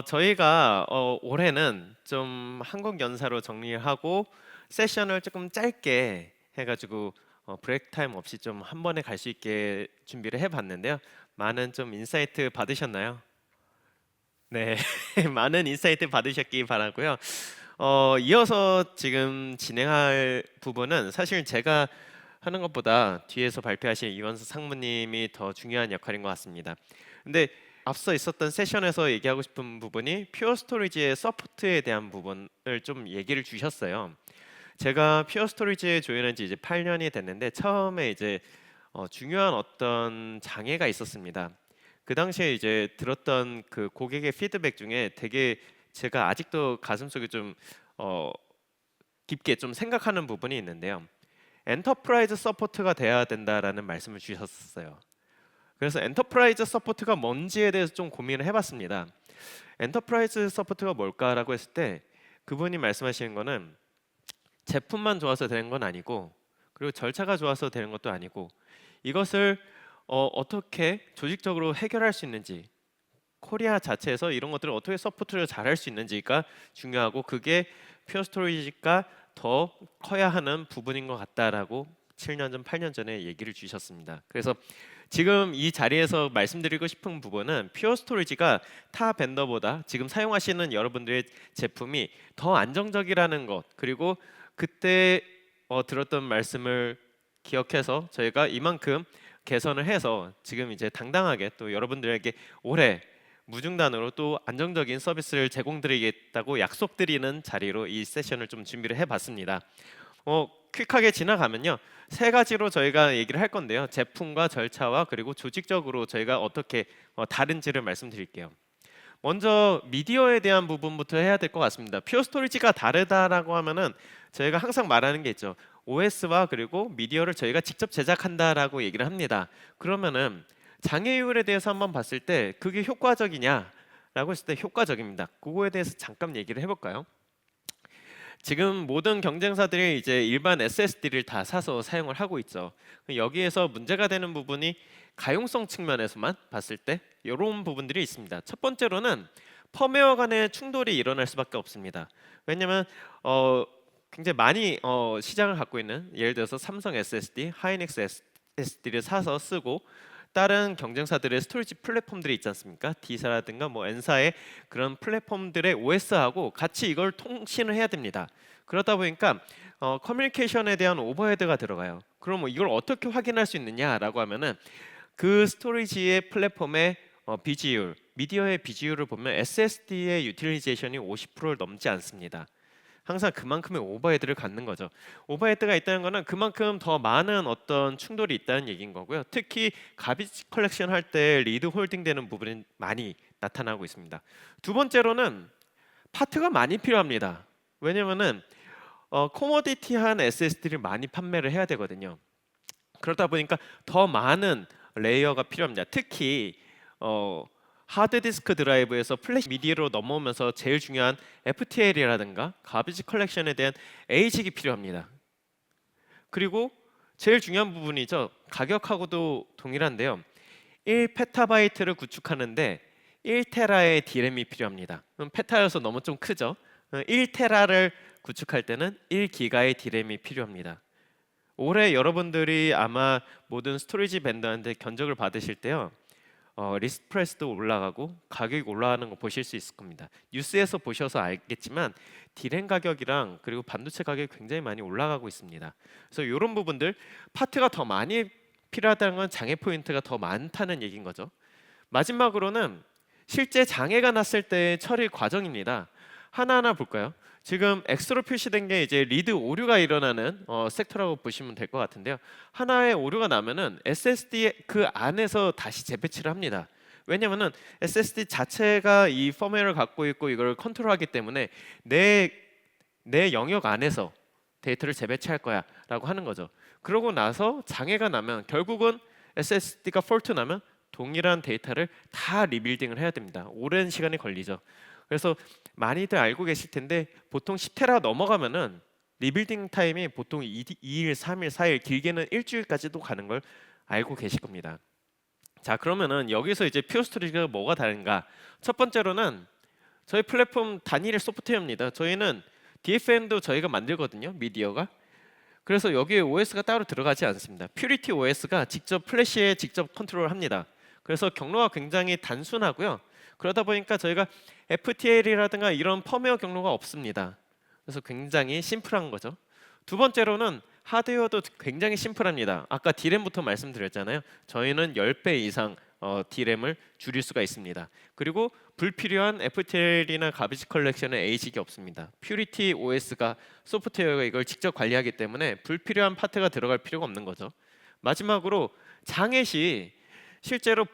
저희가 올해는 좀 한국 연사로 정리하고 세션을 조금 짧게 해가지고 브레이크 타임 없이 좀 한 번에 갈 수 있게 준비를 해봤는데요. 많은 좀 인사이트 받으셨나요? 네, 많은 인사이트 받으셨기 바라고요. 이어서 지금 진행할 부분은 사실 제가 하는 것보다 뒤에서 발표하신 이원수 상무님이 더 중요한 역할인 것 같습니다. 근데 앞서 있었던 세션에서 얘기하고 싶은 부분이 퓨어 스토리지의 서포트에 대한 부분을 좀 얘기를 주셨어요. 제가 퓨어 스토리지에 조인한 지 이제 8년이 됐는데 처음에 이제 중요한 어떤 장애가 있었습니다. 그 당시에 이제 들었던 그 고객의 피드백 중에 되게 제가 아직도 가슴속에 좀 어, 깊게 좀 생각하는 부분이 있는데요. 엔터프라이즈 서포트가 돼야 된다라는 말씀을 주셨어요. 그래서 엔터프라이즈 서포트가 뭔지에 대해서 좀 고민을 해봤습니다. 엔터프라이즈 서포트가 뭘까라고 했을 때 그분이 말씀하시는 거는 제품만 좋아서 되는 건 아니고, 그리고 절차가 좋아서 되는 것도 아니고, 이것을 어떻게 조직적으로 해결할 수 있는지, 코리아 자체에서 이런 것들을 어떻게 서포트를 잘 할 수 있는지가 중요하고, 그게 퓨어 스토리지가 더 커야 하는 부분인 것 같다라고 7년 전, 8년 전에 얘기를 주셨습니다. 그래서 지금 이 자리에서 말씀드리고 싶은 부분은 퓨어 스토리지가 타 벤더보다 지금 사용하시는 여러분들의 제품이 더 안정적이라는 것, 그리고 그때 들었던 말씀을 기억해서 저희가 이만큼 개선을 해서 지금 이제 당당하게 또 여러분들에게 올해 무중단으로 또 안정적인 서비스를 제공드리겠다고 약속드리는 자리로 이 세션을 좀 준비를 해봤습니다. 퀵하게 지나가면요, 세 가지로 저희가 얘기를 할 건데요. 제품과 절차와 그리고 조직적으로 저희가 어떻게 다른지를 말씀드릴게요. 먼저 미디어에 대한 부분부터 해야 될 것 같습니다. 퓨어 스토리지가 다르다라고 하면은 저희가 항상 말하는 게 있죠. OS와 그리고 미디어를 저희가 직접 제작한다라고 얘기를 합니다. 그러면은 장애율에 대해서 한번 봤을 때 그게 효과적이냐라고 했을 때 효과적입니다. 그거에 대해서 잠깐 얘기를 해볼까요? 지금 모든 경쟁사들이 이제 일반 SSD를 다 사서 사용을 하고 있죠. 여기에서 문제가 되는 부분이 가용성 측면에서만 봤을 때 이런 부분들이 있습니다. 첫 번째로는 펌웨어 간의 충돌이 일어날 수밖에 없습니다. 왜냐하면 굉장히 많이 시장을 갖고 있는, 예를 들어서 삼성 SSD, 하이닉스 SSD를 사서 쓰고 다른 경쟁사들의 스토리지 플랫폼들이 있지 않습니까? D사라든가 뭐 N사의 그런 플랫폼들의 OS하고 같이 이걸 통신을 해야 됩니다. 그러다 보니까 커뮤니케이션에 대한 오버헤드가 들어가요. 그럼 뭐 이걸 어떻게 확인할 수 있느냐라고 하면은 그 스토리지의 플랫폼의 비지율, 미디어의 비지율을 보면 SSD의 유틸리제이션이 50%를 넘지 않습니다. 항상 그만큼의 오버헤드를 갖는 거죠. 오버헤드가 있다는 거는 그만큼 더 많은 어떤 충돌이 있다는 얘기인 거고요. 특히 가비지 컬렉션 할 때 리드 홀딩 되는 부분이 많이 나타나고 있습니다. 두 번째로는 파트가 많이 필요합니다. 왜냐면은 코모디티한 SSD를 많이 판매를 해야 되거든요. 그러다 보니까 더 많은 레이어가 필요합니다. 특히 하드디스크 드라이브에서 플래시 미디어로 넘어오면서 제일 중요한 FTL이라든가 가비지 컬렉션에 대한 에이직이 필요합니다. 그리고 제일 중요한 부분이죠. 가격하고도 동일한데요. 1페타바이트를 구축하는데 1테라의 D램이 필요합니다. 그럼 페타여서 너무 좀 크죠. 1테라를 구축할 때는 1기가의 D램이 필요합니다. 올해 여러분들이 아마 모든 스토리지 벤더한테 견적을 받으실 때요, 리스트 프라이스도 올라가고 가격이 올라가는 거 보실 수 있을 겁니다. 뉴스에서 보셔서 알겠지만 디램 가격이랑 그리고 반도체 가격이 굉장히 많이 올라가고 있습니다. 그래서 이런 부분들, 파트가 더 많이 필요하다는 건 장애 포인트가 더 많다는 얘기인 거죠. 마지막으로는 실제 장애가 났을 때의 처리 과정입니다. 하나하나 볼까요? 지금 X로 표시된 게 이제 리드 오류가 일어나는 섹터라고 보시면 될 것 같은데요. 하나의 오류가 나면은 SSD 그 안에서 다시 재배치를 합니다. 왜냐면은 SSD 자체가 이 펌웨어를 갖고 있고 이걸 컨트롤하기 때문에 내 영역 안에서 데이터를 재배치할 거야라고 하는 거죠. 그러고 나서 장애가 나면 결국은 SSD가 폴트 나면 동일한 데이터를 다 리빌딩을 해야 됩니다. 오랜 시간이 걸리죠. 그래서 많이들 알고 계실 텐데 보통 10테라 넘어가면은 리빌딩 타임이 보통 2일, 3일, 4일, 길게는 일주일까지도 가는 걸 알고 계실 겁니다. 자, 그러면은 여기서 이제 퓨어 스토리지가 뭐가 다른가? 첫 번째로는 저희 플랫폼 단일 소프트웨어입니다. 저희는 DFM도 저희가 만들거든요, 미디어가. 그래서 여기에 OS가 따로 들어가지 않습니다. 퓨리티 OS가 직접 플래시에 직접 컨트롤합니다. 그래서 경로가 굉장히 단순하고요. 그러다 보니까 저희가 FTL이라든가 이런 펌웨어 경로가 없습니다. 그래서 굉장히 심플한 거죠. 두 번째로는 하드웨어도 굉장히 심플합니다. 아까 D램부터 말씀드렸잖아요. 저희는 10배 이상 D램을 줄일 수가 있습니다. 그리고 불필요한 FTL이나 가비지 컬렉션은 에이직이 없습니다. 퓨리티 OS가 소프트웨어가 이걸 직접 관리하기 때문에 불필요한 파트가 들어갈 필요가 없는 거죠. 마지막으로 장애 시 실제로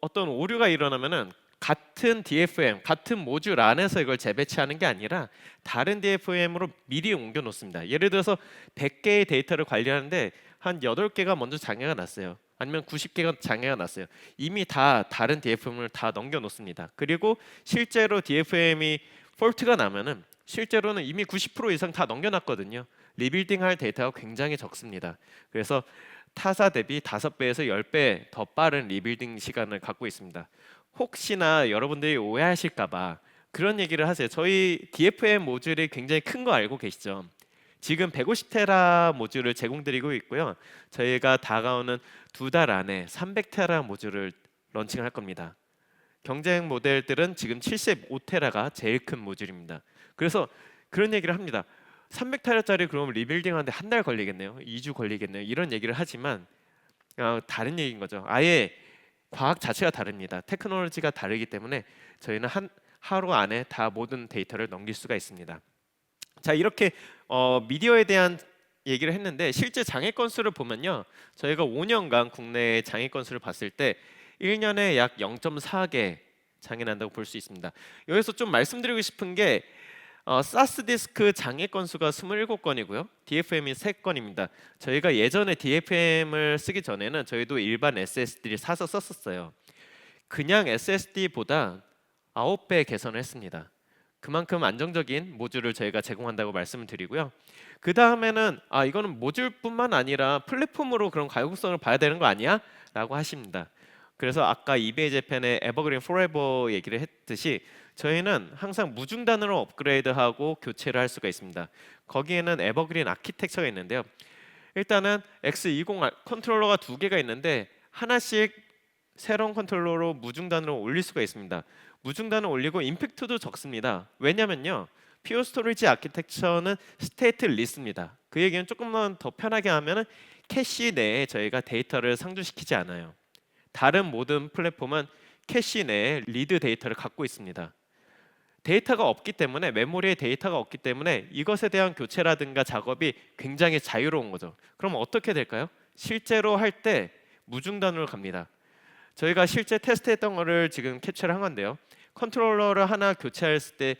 어떤 오류가 일어나면은 같은 DFM, 같은 모듈 안에서 이걸 재배치하는 게 아니라 다른 DFM으로 미리 옮겨 놓습니다. 예를 들어서 100개의 데이터를 관리하는데 한 8개가 먼저 장애가 났어요. 아니면 90개가 장애가 났어요. 이미 다 다른 DFM을 다 넘겨 놓습니다. 그리고 실제로 DFM이 폴트가 나면은 실제로는 이미 90% 이상 다 넘겨놨거든요. 리빌딩할 데이터가 굉장히 적습니다. 그래서 타사 대비 5배에서 10배 더 빠른 리빌딩 시간을 갖고 있습니다. 혹시나 여러분들이 오해하실까봐 그런 얘기를 하세요. 저희 DFM 모듈이 굉장히 큰 거 알고 계시죠? 지금 150테라 모듈을 제공드리고 있고요. 저희가 다가오는 2달 안에 300테라 모듈을 런칭할 겁니다. 경쟁 모델들은 지금 75테라가 제일 큰 모듈입니다. 그래서 그런 얘기를 합니다. 300테라짜리 그러면 리빌딩 하는데 한 달 걸리겠네요. 2주 걸리겠네요. 이런 얘기를 하지만 다른 얘기인 거죠. 아예 과학 자체가 다릅니다. 테크놀로지가 다르기 때문에 저희는 하루 안에 다 모든 데이터를 넘길 수가 있습니다. 자, 이렇게 미디어에 대한 얘기를 했는데 실제 장애 건수를 보면요. 저희가 5년간 국내 장애 건수를 봤을 때 1년에 약 0.4개 장애 난다고 볼 수 있습니다. 여기서 좀 말씀드리고 싶은 게 사스 디스크 장애 건수가 27건이고요. DFM이 3건입니다. 저희가 예전에 DFM을 쓰기 전에는 저희도 일반 SSD를 사서 썼었어요. 그냥 SSD보다 9배 개선을 했습니다. 그만큼 안정적인 모듈을 저희가 제공한다고 말씀을 드리고요. 그 다음에는 이거는 모듈뿐만 아니라 플랫폼으로 그런 가용성을 봐야 되는 거 아니야? 라고 하십니다. 그래서 아까 이베이 재팬의 에버그린 포레버 얘기를 했듯이 저희는 항상 무중단으로 업그레이드하고 교체를 할 수가 있습니다. 거기에는 에버그린 아키텍처가 있는데요. 일단은 X20 컨트롤러가 2개가 있는데 하나씩 새로운 컨트롤러로 무중단으로 올릴 수가 있습니다. 무중단을 올리고 임팩트도 적습니다. 왜냐면요. 퓨어 스토리지 아키텍처는 스테이트 리스입니다. 그 얘기는 조금만 더 편하게 하면은 캐시 내에 저희가 데이터를 상주시키지 않아요. 다른 모든 플랫폼은 캐시 내에 리드 데이터를 갖고 있습니다. 데이터가 없기 때문에 메모리에 데이터가 없기 때문에 이것에 대한 교체라든가 작업이 굉장히 자유로운 거죠. 그럼 어떻게 될까요? 실제로 할 때 무중단으로 갑니다. 저희가 실제 테스트했던 거를 지금 캡처를 한 건데요. 컨트롤러를 하나 교체했을 때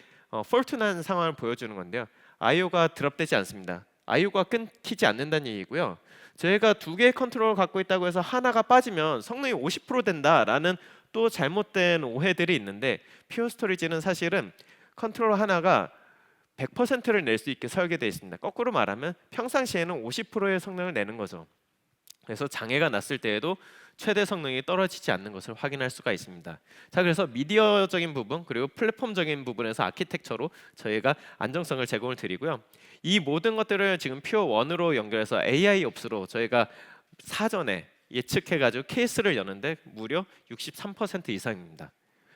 폴트 난 상황을 보여주는 건데요. I/O가 드롭되지 않습니다. I/O가 끊기지 않는다는 얘기고요. 저희가 2개의 컨트롤을 갖고 있다고 해서 하나가 빠지면 성능이 50% 된다라는 또 잘못된 오해들이 있는데 퓨어 스토리지는 사실은 컨트롤러 하나가 100%를 낼 수 있게 설계되어 있습니다. 거꾸로 말하면 평상시에는 50%의 성능을 내는 거죠. 그래서 장애가 났을 때에도 최대 성능이 떨어지지 않는 것을 확인할 수가 있습니다. 자, 그래서 미디어적인 부분 그리고 플랫폼적인 부분에서 아키텍처로 저희가 안정성을 제공을 드리고요. 이 모든 것들을 지금 퓨어 1으로 연결해서 AI 옵스로 저희가 사전에 예측해가지고 케이스를 여는데 무려 63% 이상입니다.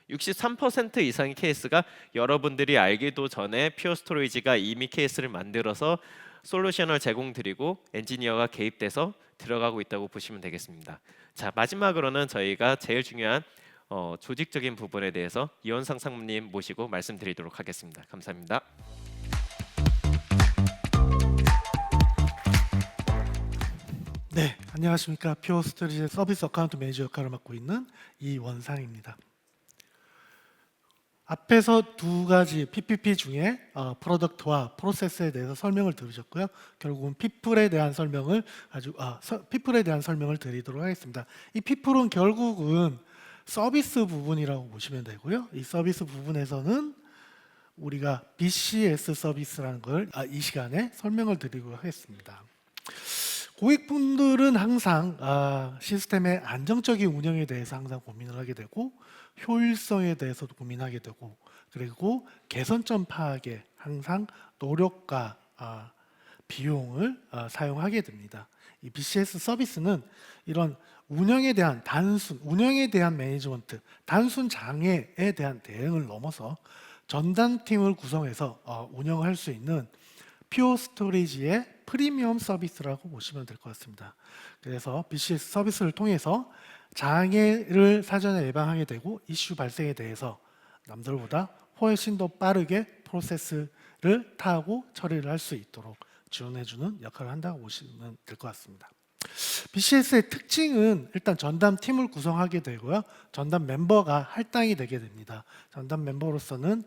63% 이상의 케이스가 여러분들이 알기도 전에 퓨어 스토리지가 이미 케이스를 만들어서 솔루션을 제공드리고 엔지니어가 개입돼서 들어가고 있다고 보시면 되겠습니다. 자, 마지막으로는 저희가 제일 중요한 조직적인 부분에 대해서 이원상 상무님 모시고 말씀드리도록 하겠습니다. 감사합니다. 네, 안녕하십니까. 퓨어 스토리지 서비스 어카운트 매니저 역할을 맡고 있는 이원상입니다. 앞에서 2가지 PPP 중에 프로덕트와 프로세스에 대해서 설명을 들으셨고요. 결국은 피플에 대한 설명을 드리도록 하겠습니다. 이 피플은 결국은 서비스 부분이라고 보시면 되고요. 이 서비스 부분에서는 우리가 BCS 서비스라는 걸 이 시간에 설명을 드리도록 하겠습니다. 고객분들은 항상 시스템의 안정적인 운영에 대해서 항상 고민을 하게 되고 효율성에 대해서도 고민하게 되고 그리고 개선점 파악에 항상 노력과 비용을 사용하게 됩니다. 이 BCS 서비스는 이런 운영에 대한 매니지먼트, 단순 장애에 대한 대응을 넘어서 전담팀을 구성해서 운영할 수 있는 퓨어 스토리지의 프리미엄 서비스라고 보시면 될 것 같습니다. 그래서 BCS 서비스를 통해서 장애를 사전에 예방하게 되고 이슈 발생에 대해서 남들보다 훨씬 더 빠르게 프로세스를 타고 처리를 할 수 있도록 지원해주는 역할을 한다고 보시면 될 것 같습니다. BCS의 특징은 일단 전담 팀을 구성하게 되고요. 전담 멤버가 할당이 되게 됩니다. 전담 멤버로서는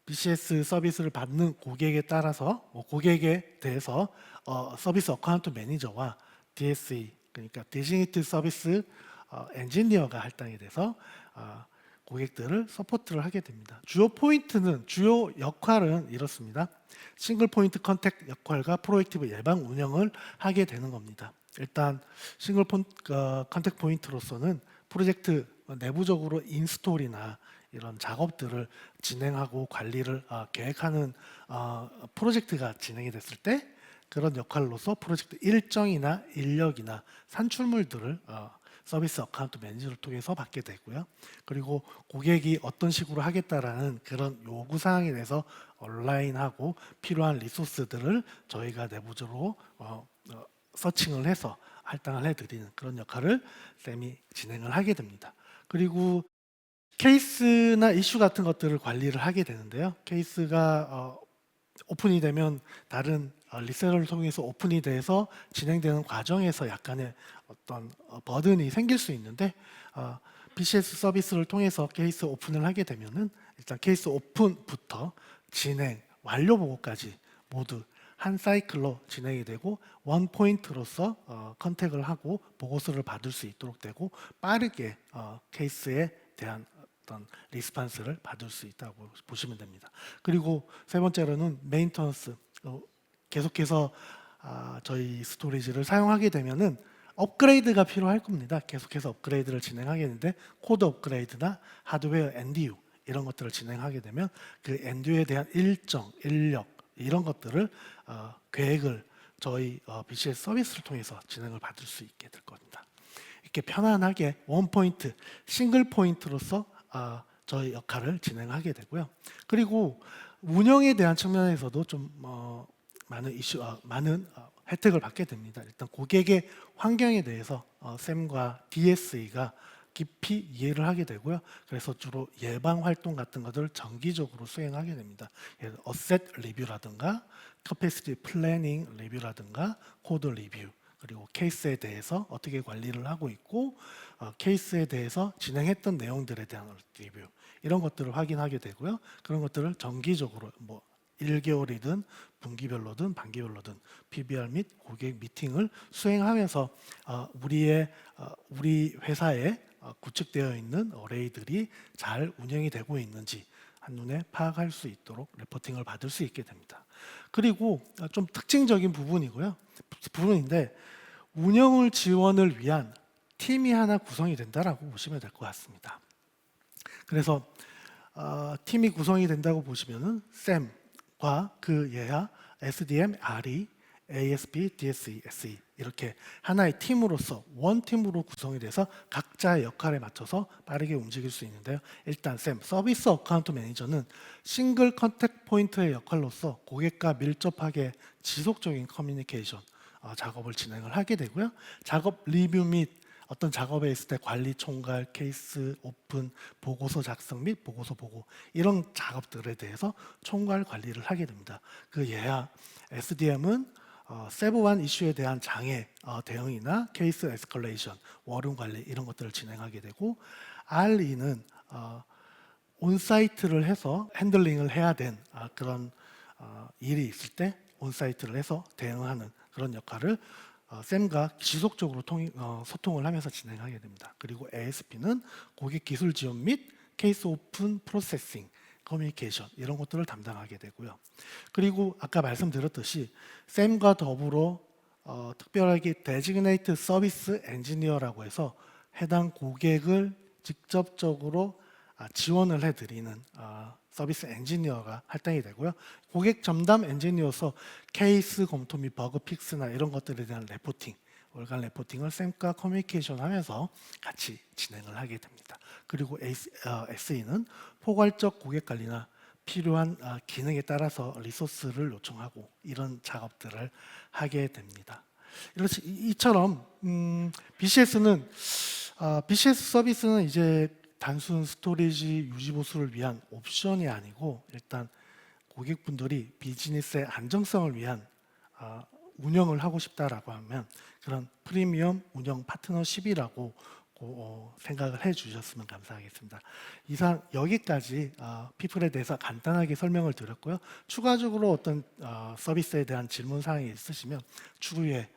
BCS 서비스를 받는 고객에 따라서 고객에 대해서 서비스 어카운트 매니저와 DSE 그러니까 디지니티 서비스 엔지니어가 할당이 돼서 고객들을 서포트를 하게 됩니다. 주요 역할은 이렇습니다. 싱글 포인트 컨택 역할과 프로액티브 예방 운영을 하게 되는 겁니다. 일단 싱글 컨택 포인트로서는 프로젝트 내부적으로 인스톨이나 이런 작업들을 진행하고 관리를 계획하는 프로젝트가 진행이 됐을 때 그런 역할로서 프로젝트 일정이나 인력이나 산출물들을 서비스 어카운트 매니저를 통해서 받게 되고요. 그리고 고객이 어떤 식으로 하겠다라는 그런 요구 사항에 대해서 온라인하고 필요한 리소스들을 저희가 내부적으로 서칭을 해서 할당을 해드리는 그런 역할을 쌤이 진행을 하게 됩니다. 그리고 케이스나 이슈 같은 것들을 관리를 하게 되는데요. 케이스가 오픈이 되면 다른 리셀러를 통해서 오픈이 돼서 진행되는 과정에서 약간의 어떤 버든이 생길 수 있는데 BCS 서비스를 통해서 케이스 오픈을 하게 되면은 일단 케이스 오픈부터 진행, 완료 보고까지 모두 한 사이클로 진행이 되고 원 포인트로서 컨택을 하고 보고서를 받을 수 있도록 되고 빠르게 케이스에 대한 어떤 리스판스를 받을 수 있다고 보시면 됩니다. 그리고 세 번째로는 메인터넌스 계속해서 저희 스토리지를 사용하게 되면은 업그레이드가 필요할 겁니다. 계속해서 업그레이드를 진행하게 되는데 코드 업그레이드나 하드웨어 엔드유 이런 것들을 진행하게 되면 그 엔드유에 대한 일정, 인력 이런 것들을 계획을 저희 BCS 서비스를 통해서 진행을 받을 수 있게 될 겁니다. 이렇게 편안하게 원 포인트, 싱글 포인트로서 저희 역할을 진행하게 되고요. 그리고 운영에 대한 측면에서도 좀 많은 혜택을 받게 됩니다. 일단 고객의 환경에 대해서 샘과 DSE가 깊이 이해를 하게 되고요. 그래서 주로 예방 활동 같은 것들을 정기적으로 수행하게 됩니다. 예를 들어 어셋 리뷰라든가 커패시티 플래닝 리뷰라든가 코드 리뷰 그리고 케이스에 대해서 어떻게 관리를 하고 있고 케이스에 대해서 진행했던 내용들에 대한 리뷰 이런 것들을 확인하게 되고요. 그런 것들을 정기적으로 1개월이든 분기별로든 반기별로든 PBR 및 고객 미팅을 수행하면서 우리 회사에 구축되어 있는 어레이들이 잘 운영이 되고 있는지 한눈에 파악할 수 있도록 레포팅을 받을 수 있게 됩니다. 그리고 좀 특징적인 부분인데 운영을 지원을 위한 팀이 하나 구성이 된다라고 보시면 될 것 같습니다. 그래서 팀이 구성이 된다고 보시면은 샘과 그 예하 SDM, RE, ASP, DSE, SE 이렇게 하나의 팀으로서 원팀으로 구성이 돼서 각자의 역할에 맞춰서 빠르게 움직일 수 있는데요. 일단 서비스 어카운트 매니저는 싱글 컨택 포인트의 역할로서 고객과 밀접하게 지속적인 커뮤니케이션 작업을 진행을 하게 되고요. 작업 리뷰 및 어떤 작업에 있을 때 관리 총괄, 케이스 오픈, 보고서 작성 및 보고서 보고 이런 작업들에 대해서 총괄 관리를 하게 됩니다. 그 예하 SDM은 세부한 이슈에 대한 장애 대응이나 케이스 에스컬레이션, 워룸 관리 이런 것들을 진행하게 되고 RE는 온사이트를 해서 핸들링을 해야 된 그런 일이 있을 때 온사이트를 해서 대응하는 그런 역할을 샘과 지속적으로 소통을 하면서 진행하게 됩니다. 그리고 ASP는 고객 기술 지원 및 케이스 오픈 프로세싱, 커뮤니케이션 이런 것들을 담당하게 되고요. 그리고 아까 말씀드렸듯이 샘과 더불어 특별하게 데지그네이트 서비스 엔지니어라고 해서 해당 고객을 직접적으로 지원을 해드리는 서비스 엔지니어가 할당이 되고요. 고객 전담 엔지니어로서 케이스 검토 및 버그 픽스나 이런 것들에 대한 레포팅, 월간 레포팅을 쌤과 커뮤니케이션하면서 같이 진행을 하게 됩니다. 그리고 SE는 포괄적 고객 관리나 필요한 기능에 따라서 리소스를 요청하고 이런 작업들을 하게 됩니다. 이처럼 BCS는 BCS 서비스는 이제 단순 스토리지 유지 보수를 위한 옵션이 아니고 일단 고객분들이 비즈니스의 안정성을 위한 운영을 하고 싶다라고 하면 그런 프리미엄 운영 파트너십이라고 생각을 해주셨으면 감사하겠습니다. 이상 여기까지 피플에 대해서 간단하게 설명을 드렸고요. 추가적으로 어떤 서비스에 대한 질문 사항이 있으시면 추후에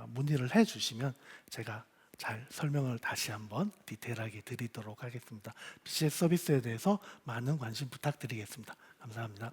문의를 해주시면 제가 잘 설명을 다시 한번 디테일하게 드리도록 하겠습니다. BCS 서비스에 대해서 많은 관심 부탁드리겠습니다. 감사합니다.